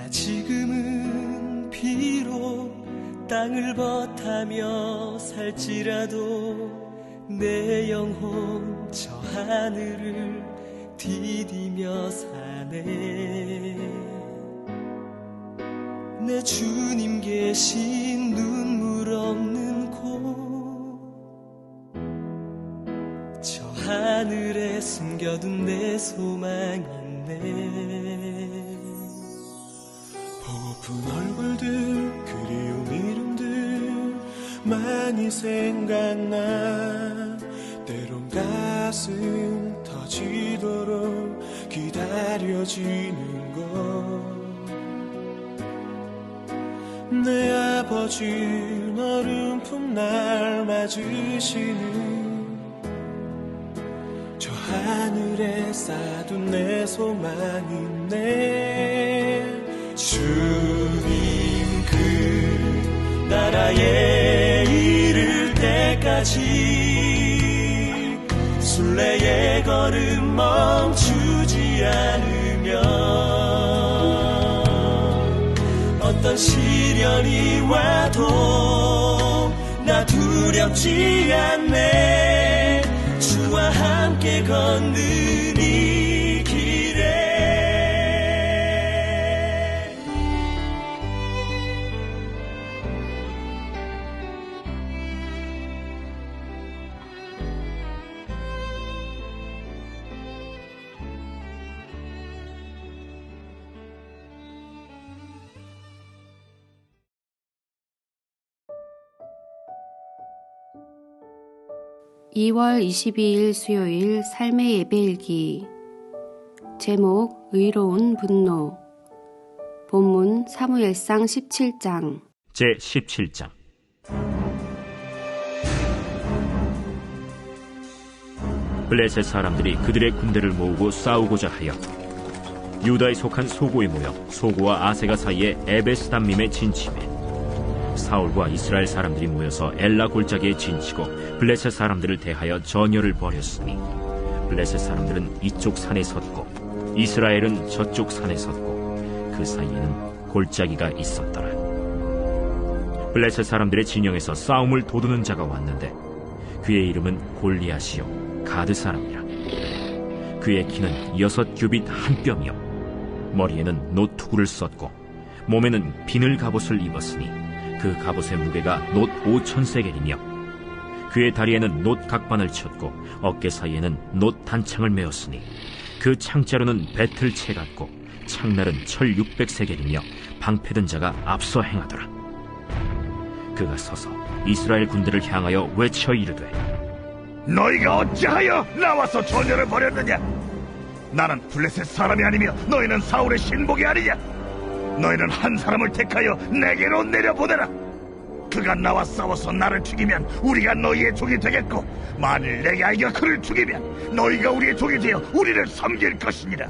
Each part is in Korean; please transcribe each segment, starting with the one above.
지금은 비록 땅을 벗하며 살지라도 내 영혼 저 하늘을 디디며 사네. 내 주님 계신 눈물 없는 곳, 저 하늘에 숨겨둔 내 소망 있네. 보고픈 얼굴들, 그리운 이름들 많이 생각나. 때론 가슴 터지도록 기다려지는 것. 내 아버지 어른품 날 맞으시는 저 하늘에 쌓둔 내 소망이네. 주님 그 나라에 이를 때까지 순례의 걸음 멈추지 않으면 어떤 시련이 와도 나 두렵지 않네. 주와 함께 걷는 이 길에. (2월 22일) 수요일 삶의 예배일기. 제목 의로운 분노. 본문 사무엘상 17장. 제17장. 블레셋 사람들이 그들의 군대를 모으고 싸우고자 하여 유다에 속한 소고에 모여 소고와 아세가 사이에 에베스담밈에 진침해 사울과 이스라엘 사람들이 모여서 엘라 골짜기에 진치고 블레셋 사람들을 대하여 전열을 벌였으니 블레셋 사람들은 이쪽 산에 섰고 이스라엘은 저쪽 산에 섰고 그 사이에는 골짜기가 있었더라. 블레셋 사람들의 진영에서 싸움을 도두는 자가 왔는데 그의 이름은 골리앗이요 가드 사람이라. 그의 키는 6규빗 한 뼘이요 머리에는 노투구를 썼고 몸에는 비늘 갑옷을 입었으니 그 갑옷의 무게가 놋 5,000세겔이며 그의 다리에는 놋 각반을 쳤고 어깨 사이에는 놋 단창을 메었으니 그 창자루는 배틀채 같고 창날은 철 600세겔이며 방패든 자가 앞서 행하더라. 그가 서서 이스라엘 군대를 향하여 외쳐 이르되 너희가 어찌하여 나와서 전열을 벌였느냐? 나는 블레셋 사람이 아니며 너희는 사울의 신복이 아니냐? 너희는 한 사람을 택하여 내게로 내려보내라. 그가 나와 싸워서 나를 죽이면 우리가 너희의 종이 되겠고 만일 내게 아이가 그를 죽이면 너희가 우리의 종이 되어 우리를 섬길 것이니라.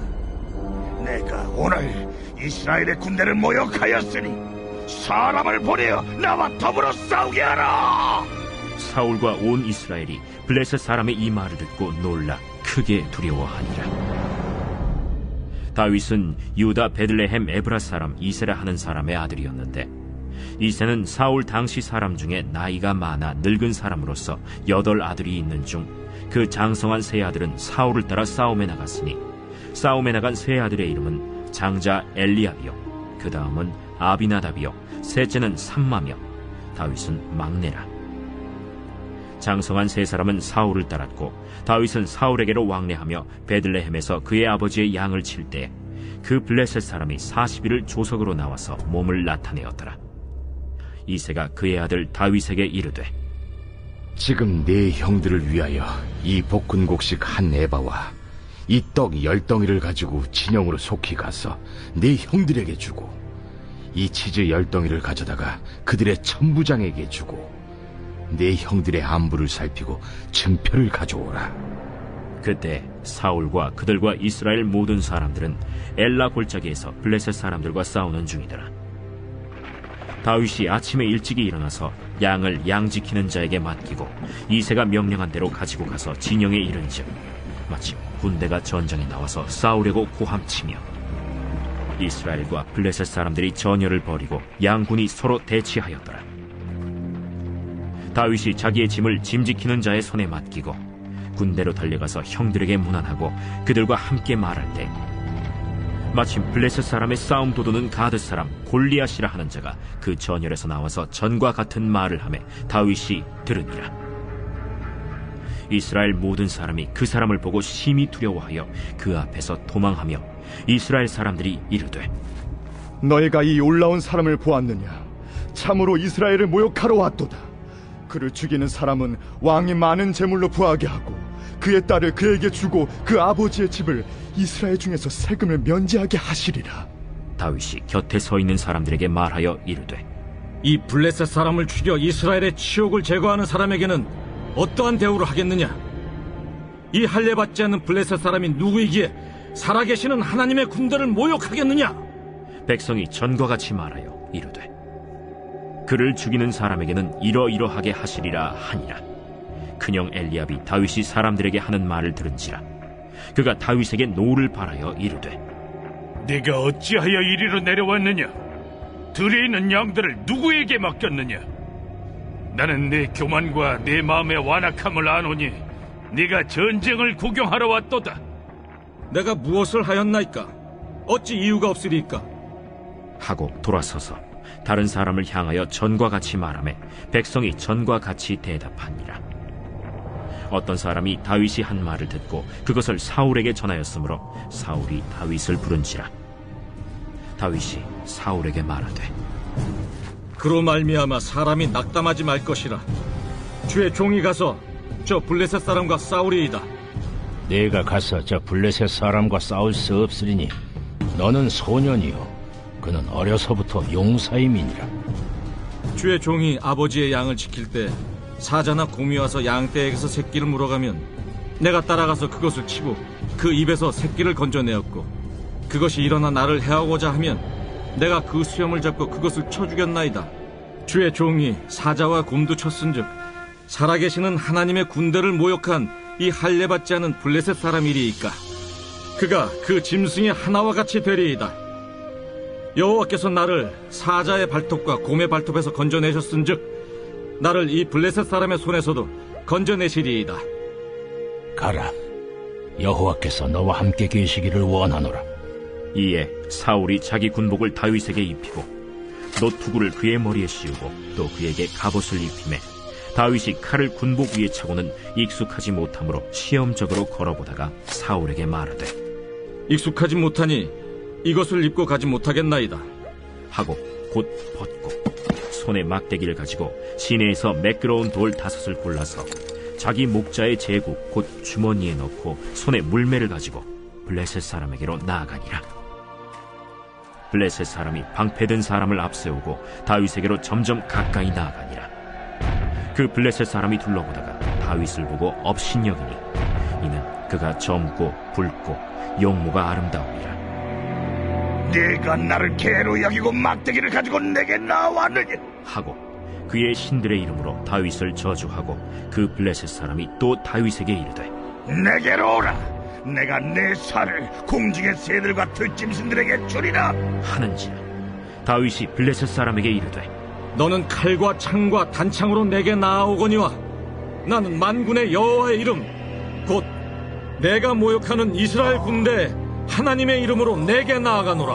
내가 오늘 이스라엘의 군대를 모욕하였으니 사람을 보내어 나와 더불어 싸우게 하라. 사울과 온 이스라엘이 블레셋 사람의 이 말을 듣고 놀라 크게 두려워하니라. 다윗은 유다 베들레헴 에브라 사람 이세라 하는 사람의 아들이었는데 이세는 사울 당시 사람 중에 나이가 많아 늙은 사람으로서 8 아들이 있는 중 그 장성한 세 아들은 사울을 따라 싸움에 나갔으니 싸움에 나간 세 아들의 이름은 장자 엘리압이요 그 다음은 아비나답이요 셋째는 삼마며 다윗은 막내라. 장성한 세 사람은 사울을 따랐고 다윗은 사울에게로 왕래하며 베들레헴에서 그의 아버지의 양을 칠 때 그 블레셋 사람이 40일을 조석으로 나와서 몸을 나타내었더라. 이새가 그의 아들 다윗에게 이르되 지금 네 형들을 위하여 이 볶은곡식 한 에바와 이 떡 10덩이를 가지고 진영으로 속히 가서 네 형들에게 주고 이 치즈 10덩이를 가져다가 그들의 천부장에게 주고 네 형들의 안부를 살피고 증표를 가져오라. 그때 사울과 그들과 이스라엘 모든 사람들은 엘라 골짜기에서 블레셋 사람들과 싸우는 중이더라. 다윗이 아침에 일찍이 일어나서 양을 양 지키는 자에게 맡기고 이새가 명령한 대로 가지고 가서 진영에 이른즉 마침 군대가 전장에 나와서 싸우려고 고함치며 이스라엘과 블레셋 사람들이 전열을 벌이고 양군이 서로 대치하였더라. 다윗이 자기의 짐을 짐지키는 자의 손에 맡기고 군대로 달려가서 형들에게 문안하고 그들과 함께 말할 때, 마침 블레셋 사람의 싸움 도두는 가드 사람 골리앗이라 하는 자가 그 전열에서 나와서 전과 같은 말을 하매 다윗이 들으니라. 이스라엘 모든 사람이 그 사람을 보고 심히 두려워하여 그 앞에서 도망하며 이스라엘 사람들이 이르되, 너희가 이 올라온 사람을 보았느냐? 참으로 이스라엘을 모욕하러 왔도다. 그를 죽이는 사람은 왕이 많은 재물로 부하게 하고 그의 딸을 그에게 주고 그 아버지의 집을 이스라엘 중에서 세금을 면제하게 하시리라. 다윗이 곁에 서 있는 사람들에게 말하여 이르되, 이 블레셋 사람을 죽여 이스라엘의 치욕을 제거하는 사람에게는 어떠한 대우를 하겠느냐? 이 할례받지 않는 블레셋 사람이 누구이기에 살아계시는 하나님의 군대를 모욕하겠느냐? 백성이 전과 같이 말하여 이르되, 그를 죽이는 사람에게는 이러이러하게 하시리라 하니라. 큰형 엘리압이 다윗이 사람들에게 하는 말을 들은지라. 그가 다윗에게 노를 바라여 이르되, 네가 어찌하여 이리로 내려왔느냐? 들에 있는 양들을 누구에게 맡겼느냐? 나는 내 교만과 내 마음의 완악함을 아노니 네가 전쟁을 구경하러 왔도다. 내가 무엇을 하였나이까? 어찌 이유가 없으리까? 하고 돌아서서 다른 사람을 향하여 전과 같이 말하매 백성이 전과 같이 대답하니라. 어떤 사람이 다윗이 한 말을 듣고 그것을 사울에게 전하였으므로 사울이 다윗을 부른지라. 다윗이 사울에게 말하되, 그로 말미암아 사람이 낙담하지 말 것이라. 주의 종이 가서 저 블레셋 사람과 싸우리이다. 내가 가서 저 블레셋 사람과 싸울 수 없으리니 너는 소년이요 그는 어려서부터 용사임이니라. 주의 종이 아버지의 양을 지킬 때 사자나 곰이 와서 양떼에게서 새끼를 물어가면 내가 따라가서 그것을 치고 그 입에서 새끼를 건져내었고, 그것이 일어나 나를 해하고자 하면 내가 그 수염을 잡고 그것을 쳐 죽였나이다. 주의 종이 사자와 곰도 쳤은즉 살아계시는 하나님의 군대를 모욕한 이 할례받지 않은 블레셋 사람이리이까. 그가 그 짐승의 하나와 같이 되리이다. 여호와께서 나를 사자의 발톱과 곰의 발톱에서 건져내셨은즉 나를 이 블레셋 사람의 손에서도 건져내시리이다. 가라, 여호와께서 너와 함께 계시기를 원하노라. 이에 사울이 자기 군복을 다윗에게 입히고 노투구를 그의 머리에 씌우고 또 그에게 갑옷을 입히매 다윗이 칼을 군복 위에 차고는 익숙하지 못하므로 시험적으로 걸어보다가 사울에게 말하되, 익숙하지 못하니 이것을 입고 가지 못하겠나이다 하고 곧 벗고 손에 막대기를 가지고 시내에서 매끄러운 돌 5을 골라서 자기 목자의 제국 곧 주머니에 넣고 손에 물매를 가지고 블레셋 사람에게로 나아가니라. 블레셋 사람이 방패든 사람을 앞세우고 다윗에게로 점점 가까이 나아가니라. 그 블레셋 사람이 둘러보다가 다윗을 보고 업신여기니 이는 그가 젊고 붉고 용모가 아름다움이라. 네가 나를 개로 여기고 막대기를 가지고 내게 나왔느냐? 하고 그의 신들의 이름으로 다윗을 저주하고 그 블레셋 사람이 또 다윗에게 이르되, 내게로 오라. 내가 내 살을 공중의 새들과 들짐승들에게 주리라 하는지라. 다윗이 블레셋 사람에게 이르되, 너는 칼과 창과 단창으로 내게 나아오거니와 나는 만군의 여호와의 이름 곧 내가 모욕하는 이스라엘 군대 하나님의 이름으로 내게 나아가노라.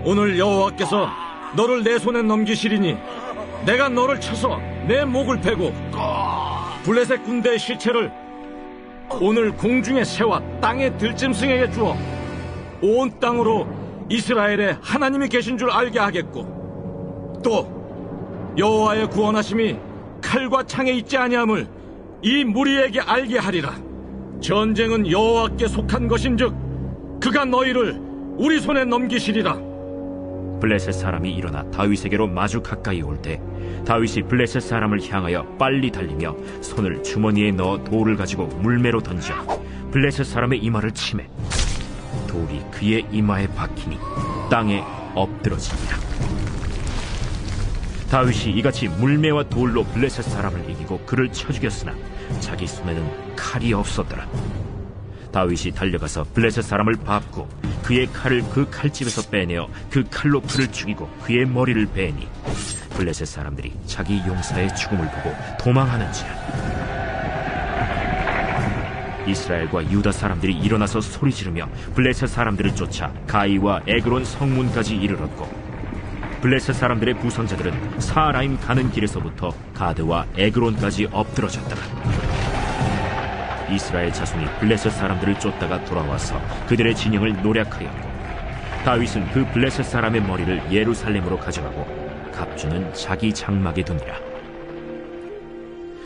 오늘 여호와께서 너를 내 손에 넘기시리니 내가 너를 쳐서 내 목을 베고 블레셋 군대의 시체를 오늘 공중의 새와 땅의 들짐승에게 주어 온 땅으로 이스라엘에 하나님이 계신 줄 알게 하겠고, 또 여호와의 구원하심이 칼과 창에 있지 아니함을 이 무리에게 알게 하리라. 전쟁은 여호와께 속한 것인즉 그가 너희를 우리 손에 넘기시리라. 블레셋 사람이 일어나 다윗에게로 마주 가까이 올 때 다윗이 블레셋 사람을 향하여 빨리 달리며 손을 주머니에 넣어 돌을 가지고 물매로 던져 블레셋 사람의 이마를 치매 돌이 그의 이마에 박히니 땅에 엎드러지니라. 다윗이 이같이 물매와 돌로 블레셋 사람을 이기고 그를 쳐 죽였으나 자기 손에는 칼이 없었더라. 다윗이 달려가서 블레셋 사람을 밟고 그의 칼을 그 칼집에서 빼내어 그 칼로 그를 죽이고 그의 머리를 베니 블레셋 사람들이 자기 용사의 죽음을 보고 도망하는지라. 이스라엘과 유다 사람들이 일어나서 소리 지르며 블레셋 사람들을 쫓아 가이와 에그론 성문까지 이르렀고 블레셋 사람들의 부상자들은 사라임 가는 길에서부터 가드와 에그론까지 엎드러졌더라. 이스라엘 자손이 블레셋 사람들을 쫓다가 돌아와서 그들의 진영을 노략하였고 다윗은 그 블레셋 사람의 머리를 예루살렘으로 가져가고 갑주는 자기 장막에 두니라.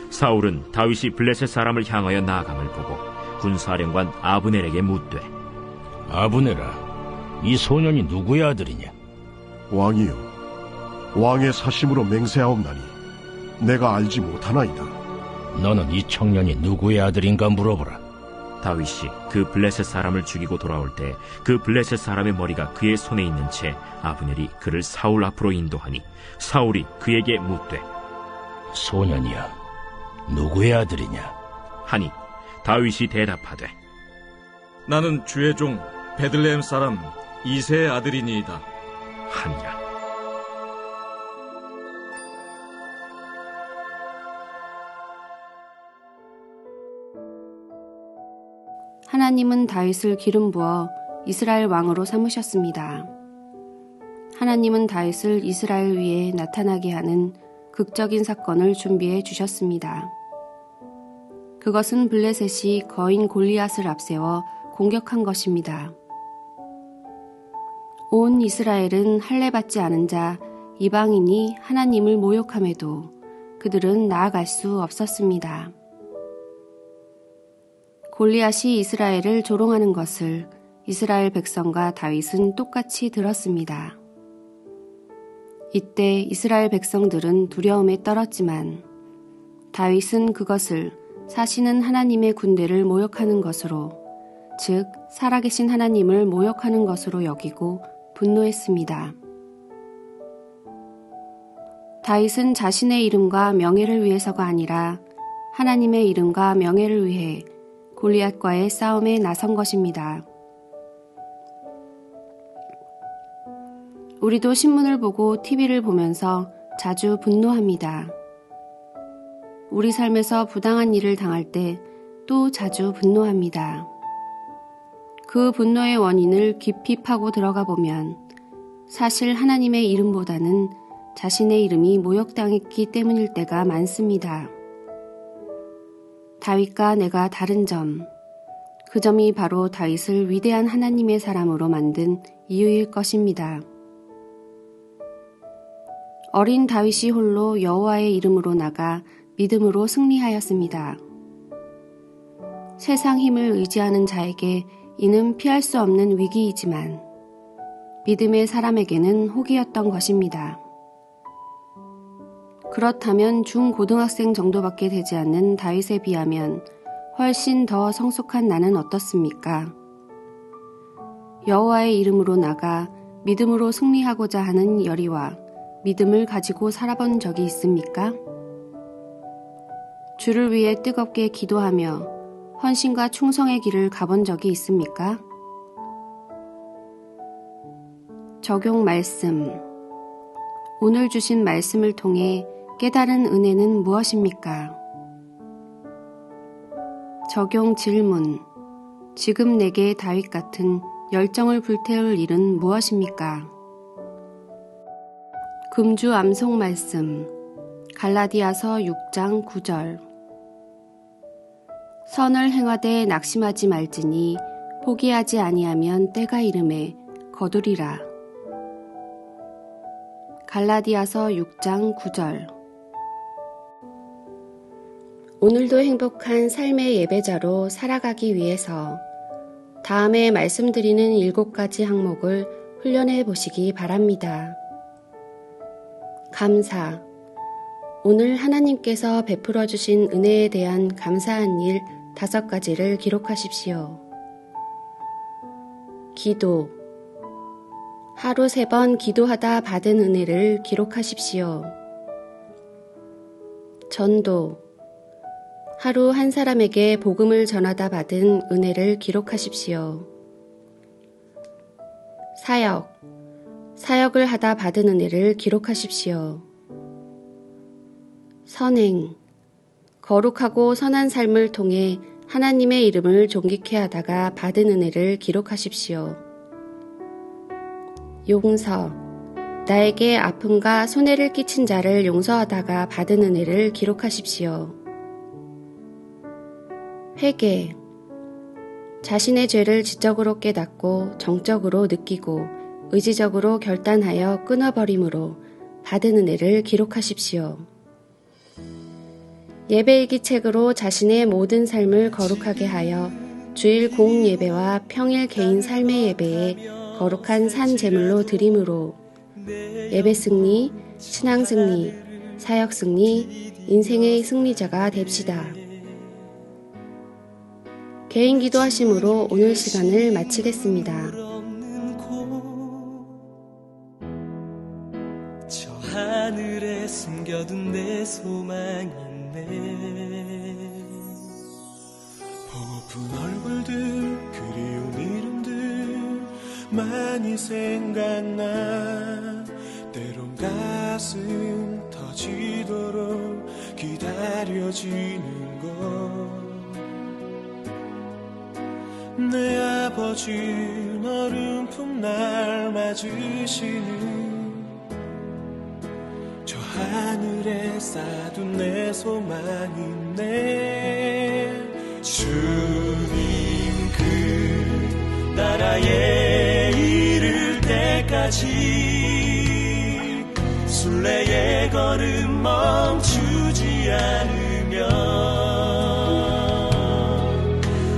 사울은 다윗이 블레셋 사람을 향하여 나아감을 보고 군사령관 아브넬에게 묻되 아브넬아, 이 소년이 누구의 아들이냐? 왕이여, 왕의 사심으로 맹세하옵나니 내가 알지 못하나이다. 너는 이 청년이 누구의 아들인가 물어보라. 다윗이 그 블레셋 사람을 죽이고 돌아올 때 그 블레셋 사람의 머리가 그의 손에 있는 채 아브넬이 그를 사울 앞으로 인도하니 사울이 그에게 묻되 소년이여, 누구의 아들이냐? 하니 다윗이 대답하되 나는 주의 종 베들레헴 사람 이새의 아들이니이다 하니라. 하나님은 다윗을 기름 부어 이스라엘 왕으로 삼으셨습니다. 하나님은 다윗을 이스라엘 위에 나타나게 하는 극적인 사건을 준비해 주셨습니다. 그것은 블레셋이 거인 골리앗을 앞세워 공격한 것입니다. 온 이스라엘은 할례받지 않은 자 이방인이 하나님을 모욕함에도 그들은 나아갈 수 없었습니다. 골리앗이 이스라엘을 조롱하는 것을 이스라엘 백성과 다윗은 똑같이 들었습니다. 이때 이스라엘 백성들은 두려움에 떨었지만 다윗은 그것을 사시는 하나님의 군대를 모욕하는 것으로, 즉 살아계신 하나님을 모욕하는 것으로 여기고 분노했습니다. 다윗은 자신의 이름과 명예를 위해서가 아니라 하나님의 이름과 명예를 위해 골리앗과의 싸움에 나선 것입니다. 우리도 신문을 보고 TV를 보면서 자주 분노합니다. 우리 삶에서 부당한 일을 당할 때 또 자주 분노합니다. 그 분노의 원인을 깊이 파고 들어가 보면 사실 하나님의 이름보다는 자신의 이름이 모욕당했기 때문일 때가 많습니다. 다윗과 내가 다른 점, 그 점이 바로 다윗을 위대한 하나님의 사람으로 만든 이유일 것입니다. 어린 다윗이 홀로 여호와의 이름으로 나가 믿음으로 승리하였습니다. 세상 힘을 의지하는 자에게 이는 피할 수 없는 위기이지만 믿음의 사람에게는 혹이었던 것입니다. 그렇다면 중고등학생 정도밖에 되지 않는 다윗에 비하면 훨씬 더 성숙한 나는 어떻습니까? 여호와의 이름으로 나가 믿음으로 승리하고자 하는 열의와 믿음을 가지고 살아본 적이 있습니까? 주를 위해 뜨겁게 기도하며 헌신과 충성의 길을 가본 적이 있습니까? 적용 말씀. 오늘 주신 말씀을 통해 깨달은 은혜는 무엇입니까? 적용 질문. 지금 내게 다윗 같은 열정을 불태울 일은 무엇입니까? 금주 암송 말씀. 갈라디아서 6장 9절. 선을 행하되 낙심하지 말지니 포기하지 아니하면 때가 이름에 거두리라. 갈라디아서 6장 9절. 오늘도 행복한 삶의 예배자로 살아가기 위해서 다음에 말씀드리는 7가지 항목을 훈련해 보시기 바랍니다. 감사. 오늘 하나님께서 베풀어 주신 은혜에 대한 감사한 일 5가지를 기록하십시오. 기도. 하루 3번 기도하다 받은 은혜를 기록하십시오. 전도. 하루 한 사람에게 복음을 전하다 받은 은혜를 기록하십시오. 사역을 하다 받은 은혜를 기록하십시오. 선행, 거룩하고 선한 삶을 통해 하나님의 이름을 존귀케 하다가 받은 은혜를 기록하십시오. 용서, 나에게 아픔과 손해를 끼친 자를 용서하다가 받은 은혜를 기록하십시오. 회개, 자신의 죄를 지적으로 깨닫고 정적으로 느끼고 의지적으로 결단하여 끊어버림으로 받은 은혜를 기록하십시오. 예배일기책으로 자신의 모든 삶을 거룩하게 하여 주일 공예배와 평일 개인 삶의 예배에 거룩한 산 제물로 드림으로 예배 승리, 신앙 승리, 사역 승리, 인생의 승리자가 됩시다. 개인 기도하심으로 오늘 시간을 마치겠습니다. 저 하늘에 숨겨둔 내 소망이 있네. 보고픈 얼굴들, 그리운 이름들 많이 생각나. 때론 가슴 터지도록 기다려지는 것. 내 아버지 너른 품날 맞으시는 저 하늘에 쌓둔 내 소망이네. 주님 그 나라에 이를 때까지 순례의 걸음 멈추지 않으면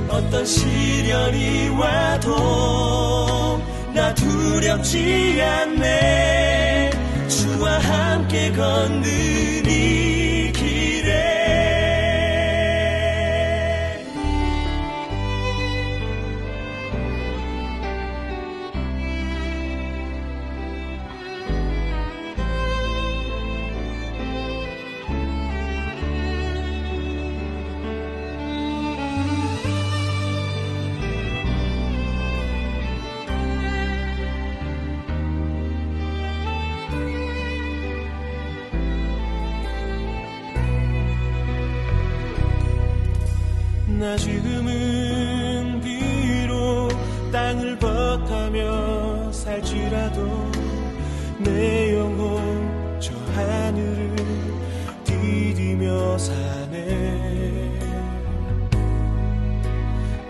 어떤 시련이 와도 나 두렵지 않네. 주와 함께 걷는 이 길에 나 지금은 비록 땅을 벗하며 살지라도 내 영혼 저 하늘을 디디며 사네.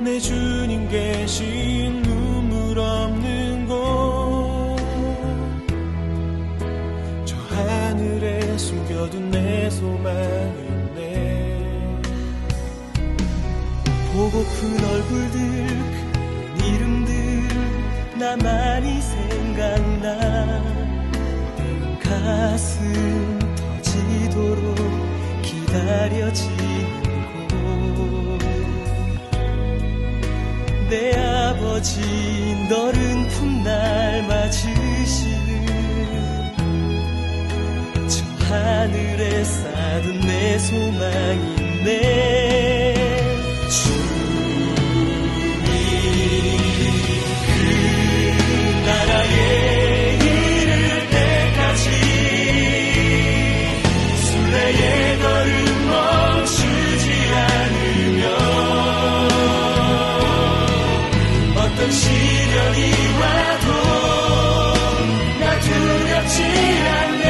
내 주님 계신 눈물 없는 곳, 저 하늘에 숨겨둔 내 소망이네. 보고픈 얼굴들, 그 이름들 나만이 생각나. 때론 가슴 터지도록 기다려지는 곳. 내 아버지 너른 품날 맞으시는 저 하늘에 쌓둔 내 소망이네. 나라에 이를 때까지 순례의 걸음 멈추지 않으면 어떤 시련이 와도 나 두렵지 않네.